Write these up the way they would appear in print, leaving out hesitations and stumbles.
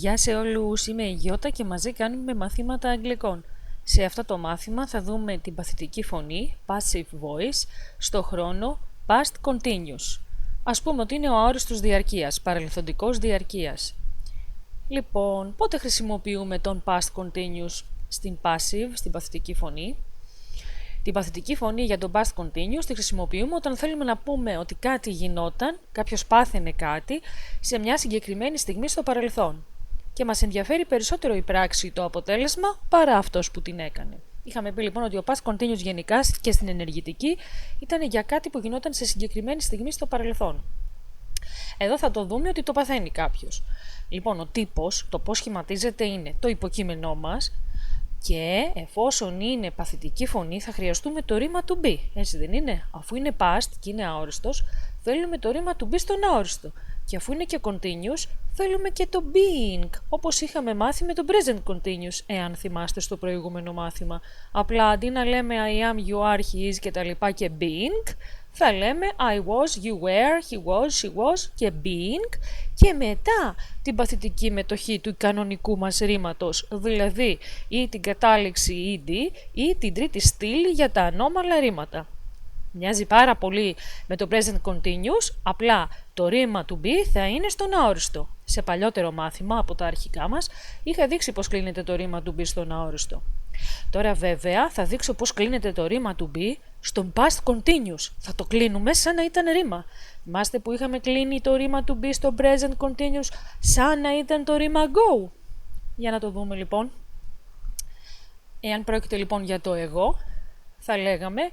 Γεια σε όλους, είμαι η Yiota και μαζί κάνουμε μαθήματα αγγλικών. Σε αυτό το μάθημα θα δούμε την παθητική φωνή, passive voice, στο χρόνο past continuous. Ας πούμε ότι είναι ο αόριστος διαρκείας, παρελθοντικός διαρκείας. Λοιπόν, πότε χρησιμοποιούμε τον past continuous στην passive, στην παθητική φωνή? Την παθητική φωνή για τον past continuous τη χρησιμοποιούμε όταν θέλουμε να πούμε ότι κάτι γινόταν, κάποιος πάθαινε κάτι, σε μια συγκεκριμένη στιγμή στο παρελθόν. Και μας ενδιαφέρει περισσότερο η πράξη, το αποτέλεσμα, παρά αυτός που την έκανε. Είχαμε πει λοιπόν ότι ο past continuous γενικά και στην ενεργητική ήταν για κάτι που γινόταν σε συγκεκριμένη στιγμή στο παρελθόν. Εδώ θα το δούμε ότι το παθαίνει κάποιος. Λοιπόν, ο τύπος, το πώς σχηματίζεται είναι το υποκείμενό μας και εφόσον είναι παθητική φωνή θα χρειαστούμε το ρήμα to be, έτσι δεν είναι? Αφού είναι past και είναι αόριστος, θέλουμε το ρήμα to be στον αόριστο. Και αφού είναι και continuous, θέλουμε και το being, όπως είχαμε μάθει με το present continuous, εάν θυμάστε στο προηγούμενο μάθημα. Απλά αντί να λέμε I am, you are, he is και τα λοιπά και being, θα λέμε I was, you were, he was, she was και being και μετά την παθητική μετοχή του κανονικού μας ρήματος, δηλαδή ή την κατάληξη ed ή την τρίτη στήλη για τα ανώμαλα ρήματα. Μοιάζει πάρα πολύ με το present continuous, απλά το ρήμα to be θα είναι στον αόριστο. Σε παλιότερο μάθημα από τα αρχικά μας είχα δείξει πώς κλείνεται το ρήμα to be στον αόριστο. Τώρα βέβαια θα δείξω πώς κλείνεται το ρήμα to be στον past continuous. Θα το κλείνουμε σαν να ήταν ρήμα. Θυμάστε που είχαμε κλείνει το ρήμα to be στο present continuous σαν να ήταν το ρήμα go. Για να το δούμε λοιπόν. Εάν πρόκειται λοιπόν για το εγώ, θα λέγαμε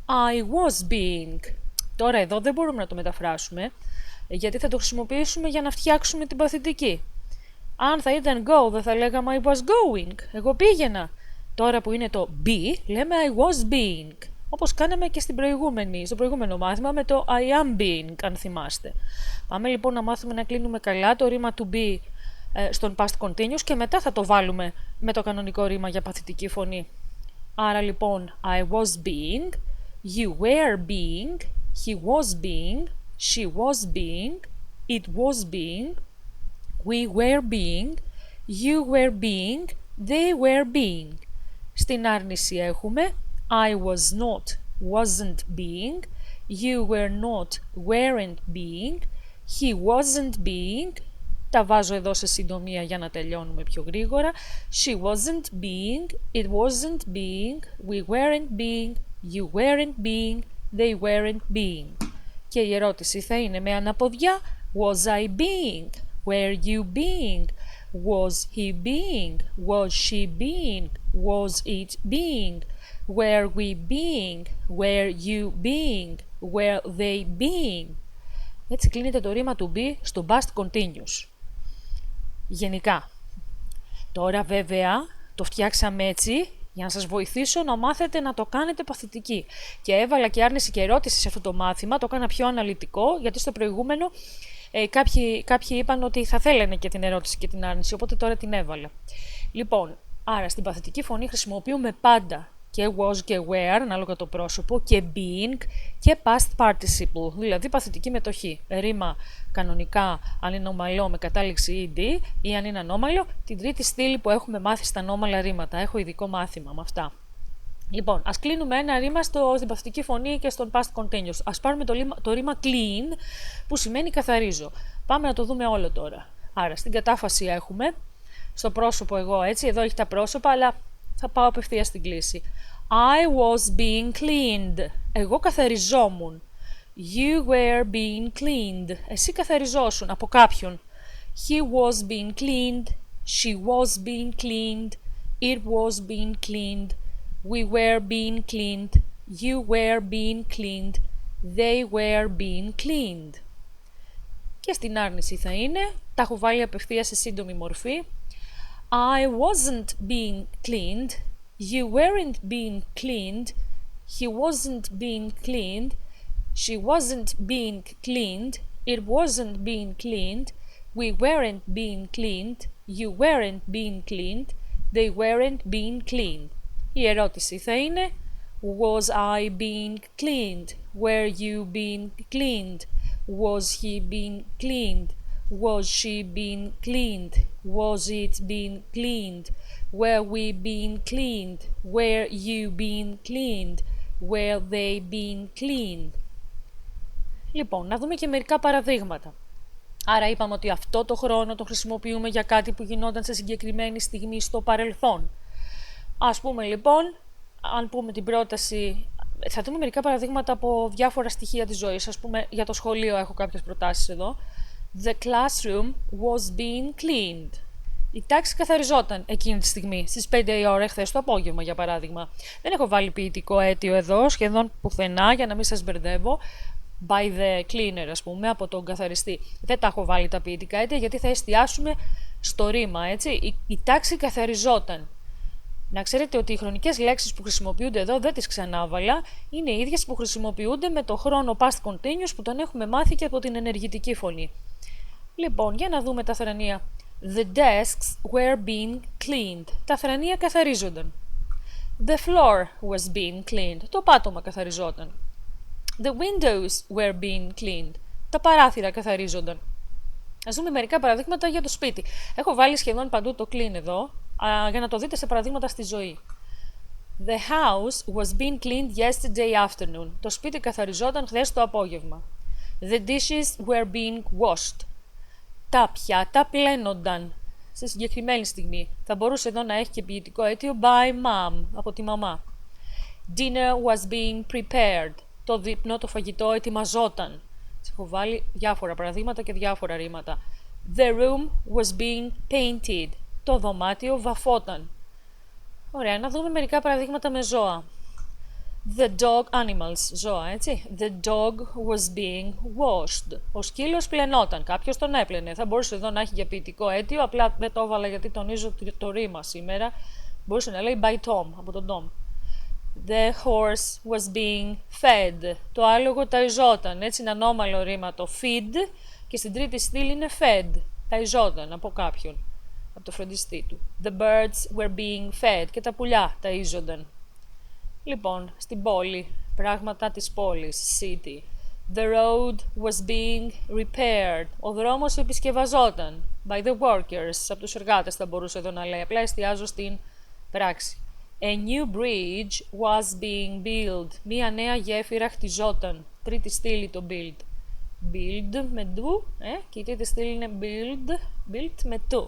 I was being. Τώρα εδώ δεν μπορούμε να το μεταφράσουμε, γιατί θα το χρησιμοποιήσουμε για να φτιάξουμε την παθητική. Αν θα ήταν go, δεν θα λέγαμε I was going. Εγώ πήγαινα. Τώρα που είναι το be, λέμε I was being. Όπως κάναμε και στο προηγούμενο μάθημα με το I am being, αν θυμάστε. Πάμε λοιπόν να μάθουμε να κλείνουμε καλά το ρήμα to be στον past continuous και μετά θα το βάλουμε με το κανονικό ρήμα για παθητική φωνή. Άρα λοιπόν I was being, you were being, he was being, she was being, it was being, we were being, you were being, they were being. Στην άρνηση έχουμε I was not, wasn't being, you were not, weren't being, he wasn't being, τα βάζω εδώ σε συντομία για να τελειώνουμε πιο γρήγορα, she wasn't being, it wasn't being, we weren't being, you weren't being, they weren't being. Και η ερώτηση θα είναι με αναποδιά was I being, were you being, was he being, was she being, was it being, were we being, were you being, were they being. Έτσι κλείνεται το ρήμα to be στο past continuous. Γενικά. Τώρα βέβαια το φτιάξαμε έτσι για να σας βοηθήσω να μάθετε να το κάνετε παθητική. Και έβαλα και άρνηση και ερώτηση σε αυτό το μάθημα, το έκανα πιο αναλυτικό, γιατί στο προηγούμενο κάποιοι είπαν ότι θα θέλανε και την ερώτηση και την άρνηση, οπότε τώρα την έβαλα. Λοιπόν, άρα στην παθητική φωνή χρησιμοποιούμε πάντα και was και were, ανάλογα το πρόσωπο, και being και past participle, δηλαδή παθητική μετοχή. Ρήμα κανονικά αν είναι ομαλό με κατάληξη ed ή αν είναι ανώμαλο, την τρίτη στήλη που έχουμε μάθει στα ανώμαλα ρήματα. Έχω ειδικό μάθημα με αυτά. Λοιπόν, ας κλείνουμε ένα ρήμα στην παθητική φωνή και στον past continuous. Ας πάρουμε το ρήμα clean, που σημαίνει καθαρίζω. Πάμε να το δούμε όλο τώρα. Άρα, στην κατάφαση έχουμε, στο πρόσωπο εγώ έτσι, εδώ έχει τα πρόσωπα, αλλά θα πάω απευθείας στην κλίση. I was being cleaned. Εγώ καθαριζόμουν. You were being cleaned. Εσύ καθαριζόσουν από κάποιον. He was being cleaned. She was being cleaned. It was being cleaned. We were being cleaned. You were being cleaned. They were being cleaned. Και στην άρνηση θα είναι, τα έχω βάλει απευθείας σε σύντομη μορφή. I wasn't being cleaned. You weren't being cleaned. He wasn't being cleaned. She wasn't being cleaned. It wasn't being cleaned. We weren't being cleaned. You weren't being cleaned. They weren't being cleaned. Η ερώτηση θα είναι was I being cleaned? Were you being cleaned? Was he being cleaned? Was she being cleaned? Was it being cleaned? Were we being cleaned? Were you being cleaned? Were they being cleaned? Λοιπόν, να δούμε και μερικά παραδείγματα. Άρα είπαμε ότι αυτό το χρόνο το χρησιμοποιούμε για κάτι που γινόταν σε συγκεκριμένη στιγμή στο παρελθόν. Ας πούμε λοιπόν, αν πούμε την πρόταση, θα δούμε μερικά παραδείγματα από διάφορα στοιχεία της ζωής. Ας πούμε για το σχολείο έχω κάποιες προτάσεις εδώ. The classroom was being cleaned. Η τάξη καθαριζόταν εκείνη τη στιγμή, στις 5 η ώρα χθες το απόγευμα για παράδειγμα. Δεν έχω βάλει ποιητικό αίτιο εδώ, σχεδόν πουθενά για να μην σας μπερδεύω. By the cleaner, ας πούμε, από τον καθαριστή. Δεν τα έχω βάλει τα ποιητικά αίτια γιατί θα εστιάσουμε στο ρήμα, έτσι. Η τάξη καθαριζόταν. Να ξέρετε ότι οι χρονικές λέξεις που χρησιμοποιούνται εδώ, δεν τις ξανάβαλα, είναι οι ίδιες που χρησιμοποιούνται με το χρόνο past continuous που τον έχουμε μάθει και από την ενεργητική φωνή. Λοιπόν, για να δούμε τα θρανία. The desks were being cleaned. Τα θρανία καθαρίζονταν. The floor was being cleaned. Το πάτωμα καθαριζόταν. The windows were being cleaned. Τα παράθυρα καθαρίζονταν. Ας δούμε μερικά παραδείγματα για το σπίτι. Έχω βάλει σχεδόν παντού το clean εδώ, για να το δείτε σε παραδείγματα στη ζωή. The house was being cleaned yesterday afternoon. Το σπίτι καθαριζόταν χθες το απόγευμα. The dishes were being washed. Τα πιάτα πλένονταν σε συγκεκριμένη στιγμή. Θα μπορούσε εδώ να έχει και ποιητικό αίτιο by mom, από τη μαμά. Dinner was being prepared. Το δείπνο, το φαγητό ετοιμαζόταν. Έχω βάλει διάφορα παραδείγματα και διάφορα ρήματα. The room was being painted. Το δωμάτιο βαφόταν. Ωραία, να δούμε μερικά παραδείγματα με ζώα. The dog, animals, ζώα, έτσι. The dog was being washed. Ο σκύλος πλενόταν. Κάποιος τον έπλαινε. Θα μπορούσε εδώ να έχει για ποιητικό αίτιο, απλά δεν το έβαλα γιατί τονίζω το ρήμα σήμερα. Μπορούσε να λέει by Tom, από τον Tom. The horse was being fed. Το άλογο ταϊζόταν. Έτσι είναι ανώμαλο ρήμα το feed και στην τρίτη στήλη είναι fed. Ταϊζόταν από κάποιον, από το φροντιστή του. The birds were being fed. Και τα πουλιά ταΐζονταν. Λοιπόν, στην πόλη, πράγματα της πόλης, city. The road was being repaired. Ο δρόμος επισκευαζόταν. By the workers. Από τους εργάτες θα μπορούσε εδώ να λέει. Απλά εστιάζω στην πράξη. A new bridge was being built. Μία νέα γέφυρα χτιζόταν. Τρίτη στήλη το build. Build με do, και η τρίτη στήλη είναι built με to.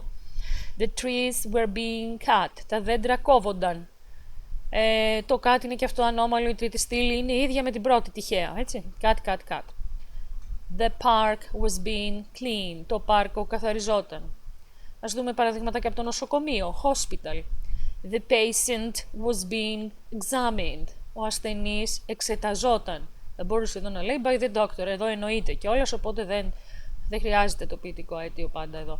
The trees were being cut. Τα δέντρα κόβονταν. Το cut είναι και αυτό ανώμαλο, η τρίτη στήλη είναι η ίδια με την πρώτη τυχαία, έτσι. Cut. The park was being cleaned. Το πάρκο καθαριζόταν. Ας δούμε παραδείγματα και από το νοσοκομείο, hospital. The patient was being examined. Ο ασθενής εξεταζόταν. Δεν μπορούσε εδώ να λέει by the doctor. Εδώ εννοείται κιόλας, οπότε δεν χρειάζεται το ποιητικό αίτιο πάντα εδώ.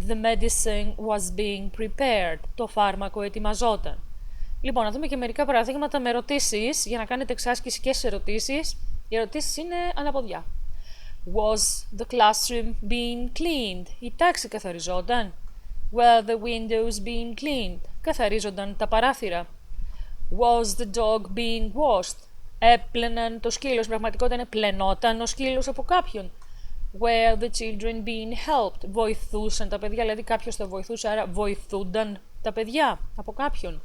The medicine was being prepared. Το φάρμακο ετοιμαζόταν. Λοιπόν, να δούμε και μερικά παραδείγματα με ερωτήσεις για να κάνετε εξάσκηση και σε ερωτήσεις. Οι ερωτήσεις είναι αναποδιά. Was the classroom being cleaned? Η τάξη καθαριζόταν. Were the windows being cleaned? Καθαρίζονταν τα παράθυρα. Was the dog being washed? Έπλαιναν το σκύλο. Στην πραγματικότητα είναι πλενόταν ο σκύλος από κάποιον. Were the children being helped? Βοηθούσαν τα παιδιά, δηλαδή κάποιος τα βοηθούσε, άρα βοηθούνταν τα παιδιά από κάποιον.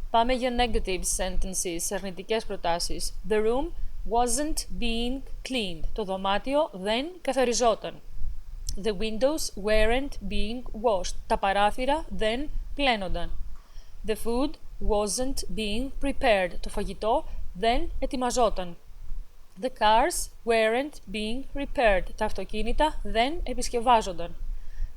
Πάμε για negative sentences, αρνητικές προτάσεις. The room wasn't being cleaned. Το δωμάτιο δεν καθαριζόταν. The windows weren't being washed. Τα παράθυρα δεν πλένονταν. The food wasn't being prepared. Το φαγητό δεν ετοιμαζόταν. The cars weren't being repaired. Τα αυτοκίνητα δεν επισκευάζονταν.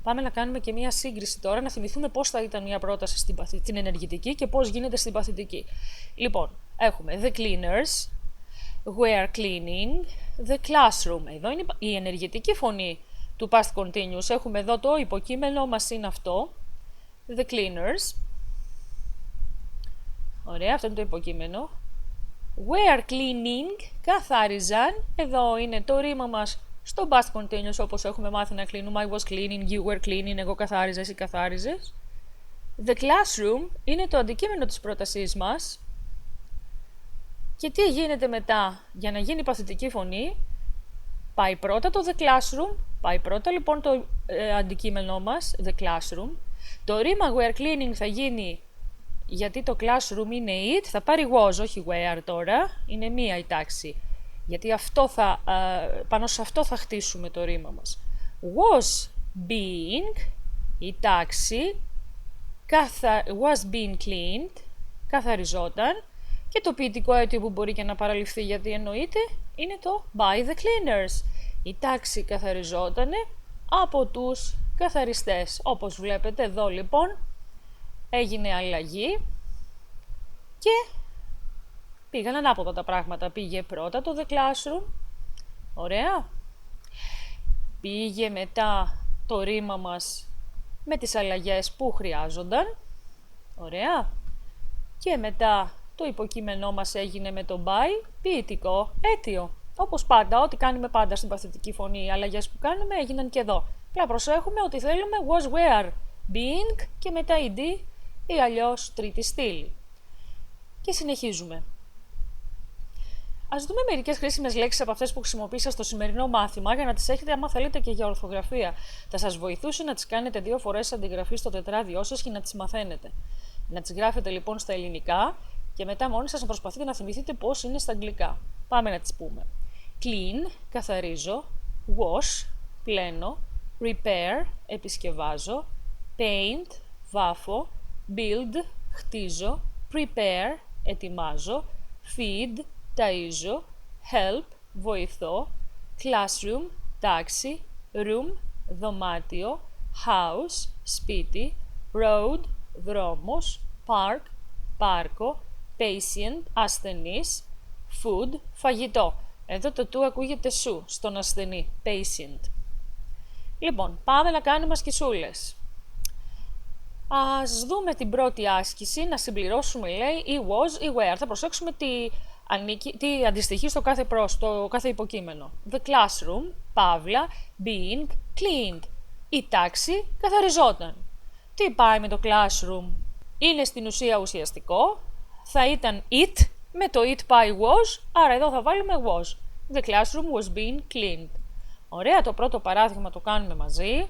Πάμε να κάνουμε και μία σύγκριση τώρα, να θυμηθούμε πώς θα ήταν μια πρόταση στην ενεργητική και πώς γίνεται στην παθητική. Λοιπόν, έχουμε the cleaners, were cleaning, the classroom. Εδώ είναι η ενεργητική φωνή του past continuous. Έχουμε εδώ το υποκείμενο μας είναι αυτό, the cleaners. Ωραία, αυτό είναι το υποκείμενο. Were cleaning, καθάριζαν. Εδώ είναι το ρήμα μας στο past continuous, όπως έχουμε μάθει να κλείνουμε. I was cleaning, you were cleaning, εγώ καθάριζα, εσύ καθάριζες. The classroom είναι το αντικείμενο της πρότασής μας. Και τι γίνεται μετά? Για να γίνει παθητική φωνή, πάει πρώτα το the classroom, Πάει πρώτα λοιπόν το αντικείμενό μας, the classroom. Το ρήμα were cleaning θα γίνει, γιατί το classroom είναι it, θα πάρει was, όχι were τώρα, είναι μία η τάξη. Γιατί πάνω σε αυτό θα χτίσουμε το ρήμα μας. Was being, η τάξη, was being cleaned, καθαριζόταν, και το ποιητικό αίτιο που μπορεί και να παραληφθεί γιατί εννοείται είναι το by the cleaners. Η τάξη καθαριζότανε από τους καθαριστές. Όπως βλέπετε εδώ λοιπόν έγινε αλλαγή και πήγαν ανάποδα τα πράγματα. Πήγε πρώτα το the classroom, ωραία. Πήγε μετά το ρήμα μας με τις αλλαγές που χρειάζονταν, ωραία. Και μετά το υποκείμενό μας έγινε με το by, ποιητικό αίτιο. Όπως πάντα, ό,τι κάνουμε πάντα στην παθητική φωνή, οι αλλαγές που κάνουμε έγιναν και εδώ. Απλά προσέχουμε ότι θέλουμε was, were, being και μετά ed ή αλλιώς τρίτη στήλη. Και συνεχίζουμε. Ας δούμε μερικές χρήσιμες λέξεις από αυτές που χρησιμοποίησα στο σημερινό μάθημα για να τις έχετε άμα θέλετε και για ορθογραφία. Θα σας βοηθούσε να τις κάνετε 2 φορές αντιγραφή στο τετράδιό σας και να τις μαθαίνετε. Να τις γράφετε λοιπόν στα ελληνικά και μετά μόνοι σας να προσπαθείτε να θυμηθείτε πώς είναι στα αγγλικά. Πάμε να τις πούμε. Clean, καθαρίζω. Wash, πλένω. Repair, επισκευάζω. Paint, βάφω. Build, χτίζω. Prepare, ετοιμάζω. Feed, ταΐζω. Help, βοηθώ. Classroom, τάξη. Room, δωμάτιο. House, σπίτι. Road, δρόμος. Park, πάρκο. Patient, ασθενής. Food, φαγητό. Εδώ το του ακούγεται σου, στον ασθενή. Patient. Λοιπόν, πάμε να κάνουμε ασκησούλες. Ας δούμε την πρώτη άσκηση, να συμπληρώσουμε, λέει, ή was ή were. Θα προσέξουμε τι αντιστοιχεί στο κάθε υποκείμενο. The classroom, παύλα, being cleaned. Η τάξη καθαριζόταν. Τι πάει με το classroom? Είναι στην ουσία ουσιαστικό. Θα ήταν it, με το it πάει was, άρα εδώ θα βάλουμε was. The classroom was being cleaned. Ωραία, το πρώτο παράδειγμα το κάνουμε μαζί,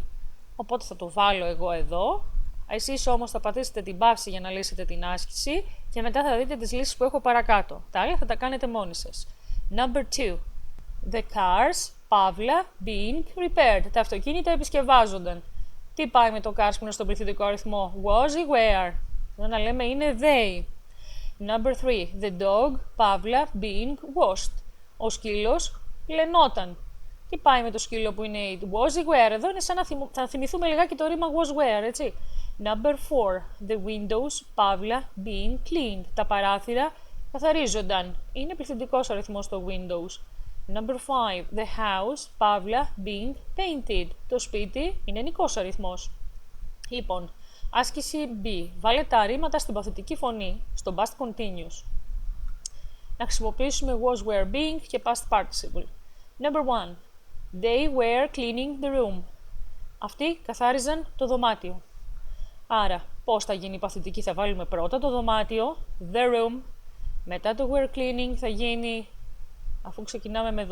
οπότε θα το βάλω εγώ εδώ. Εσείς όμως θα πατήσετε την παύση για να λύσετε την άσκηση και μετά θα δείτε τις λύσεις που έχω παρακάτω. Τα άλλα θα τα κάνετε μόνοι σας. Number 2. The cars, παύλα, being repaired. Τα αυτοκίνητα επισκευάζονταν. Τι πάει με το cars που είναι στον πληθυντικό αριθμό? Was ή were? Εδώ να λέμε είναι they. Number 3. The dog, παύλα, being washed. Ο σκύλος πλενόταν. Τι πάει με το σκύλο που είναι it? Was ή were? Εδώ είναι σαν να θυμηθούμε λιγάκι το ρήμα was were, έτσι. Number 4. The windows, παύλα, being cleaned. Τα παράθυρα καθαρίζονταν. Είναι πληθυντικός αριθμός το windows. Number 5. The house, παύλα, being painted. Το σπίτι είναι ενικός αριθμός. Λοιπόν, άσκηση B. Βάλε τα ρήματα στην παθητική φωνή, στο past continuous. Να χρησιμοποιήσουμε was, were, being και past participle. Number 1. They were cleaning the room. Αυτοί καθάριζαν το δωμάτιο. Άρα, πώς θα γίνει η παθητική? Θα βάλουμε πρώτα το δωμάτιο, the room. Μετά το were cleaning θα γίνει, αφού ξεκινάμε με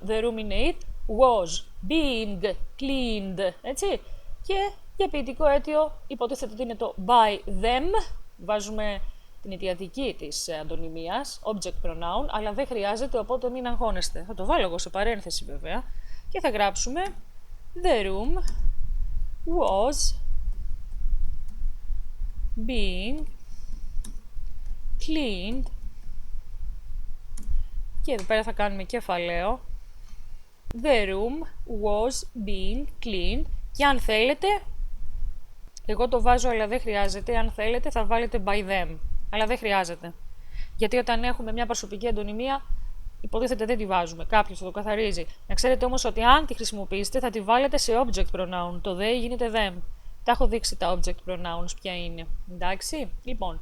the room είναι it, was being cleaned, έτσι. Και για ποιητικό αίτιο υποτίθεται ότι είναι το by them. Βάζουμε την αιτιατική της αντωνυμίας, object pronoun, αλλά δεν χρειάζεται, οπότε μην αγχώνεστε. Θα το βάλω εγώ σε παρένθεση βέβαια και θα γράψουμε the room was being cleaned και εδώ πέρα θα κάνουμε κεφαλαίο. The room was being cleaned και αν θέλετε, εγώ το βάζω αλλά δεν χρειάζεται, αν θέλετε θα βάλετε by them, αλλά δεν χρειάζεται. Γιατί όταν έχουμε μια προσωπική αντωνυμία, υποτίθεται δεν τη βάζουμε, κάποιος θα το καθαρίζει. Να ξέρετε όμως ότι αν τη χρησιμοποιήσετε θα τη βάλετε σε object pronoun, το they γίνεται them. Τα έχω δείξει τα object pronouns ποια είναι, εντάξει. Λοιπόν,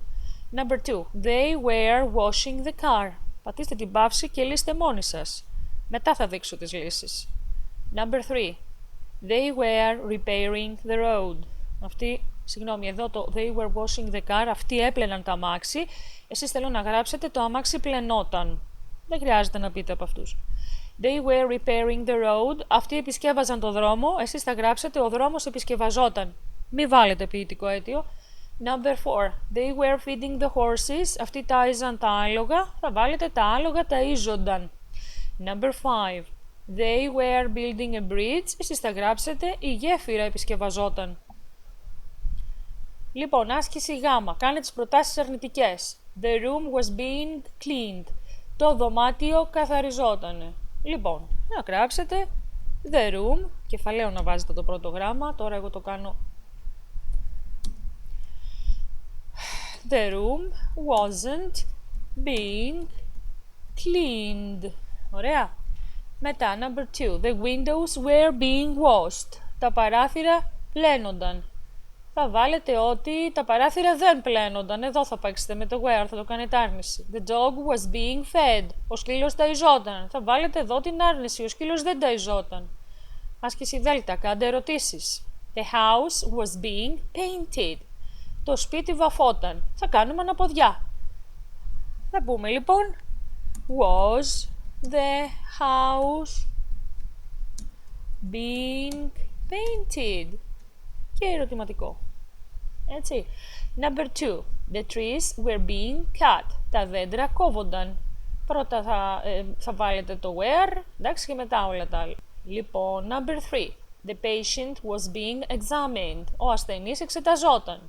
number 2. They were washing the car. Πατήστε την παύση και λύστε μόνοι σας. Μετά θα δείξω τις λύσεις. Number 3. They were repairing the road. Εδώ το they were washing the car, αυτοί έπλαιναν το αμάξι. Εσείς θέλω να γράψετε το αμάξι πλενόταν. Δεν χρειάζεται να πείτε από αυτούς. They were repairing the road. Αυτοί επισκεύαζαν το δρόμο. Εσείς θα γράψετε ο δρόμος επισκευαζόταν. Μη βάλετε ποιητικό αίτιο. Number 4. They were feeding the horses. Αυτοί τάιζαν τα άλογα. Θα βάλετε τα άλογα ταΐζονταν. Number 5. They were building a bridge. Εσείς θα γράψετε η γέφυρα επισκευαζόταν. Λοιπόν, άσκηση Γ. Κάνε τις προτάσεις αρνητικές. The room was being cleaned. Το δωμάτιο καθαριζότανε. Λοιπόν, να γράψετε the room, κεφαλαίο να βάζετε το πρώτο γράμμα, τώρα εγώ το κάνω. The room wasn't being cleaned. Ωραία. Μετά, number 2. The windows were being washed. Τα παράθυρα πλένονταν. Θα βάλετε ότι τα παράθυρα δεν πλένονταν. Εδώ θα παίξετε με το where, θα το κάνετε άρνηση. The dog was being fed. Ο σκύλος ταϊζόταν. Θα βάλετε εδώ την άρνηση. Ο σκύλος δεν ταϊζόταν. Άσκηση Δέλτα. Κάντε ερωτήσεις. The house was being painted. Το σπίτι βαφόταν. Θα κάνουμε αναποδιά. Θα πούμε λοιπόν was the house being painted. Και ερωτηματικό. Έτσι. Number 2. The trees were being cut. Τα δέντρα κόβονταν. Πρώτα θα βάλετε το where, εντάξει, και μετά όλα τα άλλα. Λοιπόν, number 3. The patient was being examined. Ο ασθενής εξεταζόταν.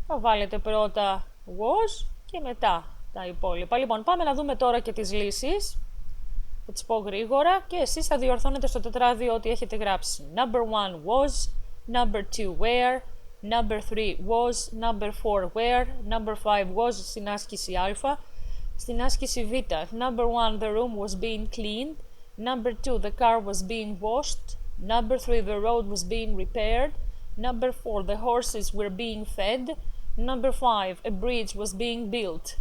Θα βάλετε πρώτα was και μετά τα υπόλοιπα. Λοιπόν, πάμε να δούμε τώρα και τις λύσεις. Θα τις πω γρήγορα και εσείς θα διορθώνετε στο τετράδιο ό,τι έχετε γράψει. Number 1 was. Number 2 where, number 3 was, number 4 where, number 5 was στην άσκηση α, στην άσκηση β. Number 1 the room was being cleaned, number 2 the car was being washed, number 3 the road was being repaired, number 4 the horses were being fed, number 5 a bridge was being built.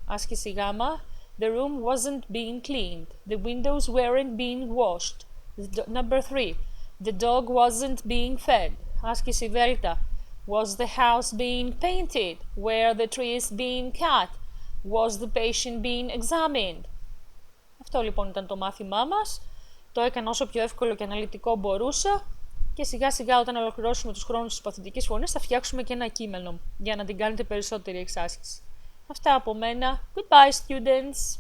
Άσκηση γ. The room wasn't being cleaned, the windows weren't being washed. Number 3 the dog wasn't being fed. Άσκηση Δέλτα. Was the house being painted? Were the trees being cut? Was the patient being examined? Αυτό λοιπόν ήταν το μάθημά μας. Το έκανα όσο πιο εύκολο και αναλυτικό μπορούσα. Και σιγά σιγά όταν ολοκληρώσουμε τους χρόνους της Παθητικής Φωνής θα φτιάξουμε και ένα κείμενο για να την κάνετε περισσότερη εξάσκηση. Αυτά από μένα. Goodbye students!